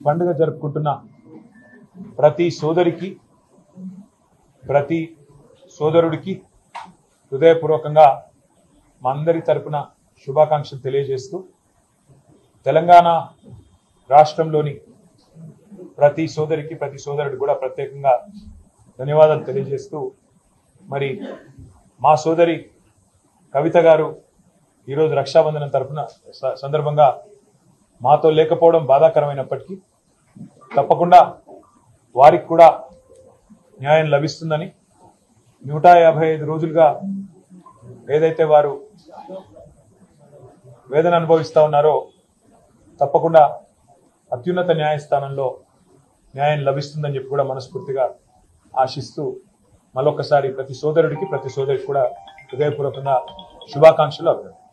పండుగ జరుపుకుంటున్న ప్రతి సోదరికి ప్రతి సోదరుడికి హృదయపూర్వకంగా మా అందరి తరపున శుభాకాంక్షలు తెలియజేస్తూ తెలంగాణ రాష్ట్రంలోని ప్రతి సోదరికి ప్రతి సోదరుడికి కూడా ప్రత్యేకంగా ధన్యవాదాలు తెలియజేస్తూ మరి మా సోదరి కవిత గారు ఈరోజు రక్షాబంధనం తరపున సందర్భంగా మాతో లేకపోవడం బాధాకరమైనప్పటికీ తప్పకుండా వారికి కూడా న్యాయం లభిస్తుందని 155 రోజులుగా ఏదైతే వారు వేదన అనుభవిస్తూ ఉన్నారో తప్పకుండా అత్యున్నత న్యాయస్థానంలో న్యాయం లభిస్తుందని చెప్పి కూడా మనస్ఫూర్తిగా ఆశిస్తూ మరొకసారి ప్రతి సోదరుడికి ప్రతి సోదరికి కూడా హృదయపూర్వకంగా శుభాకాంక్షలు అభినందనలు.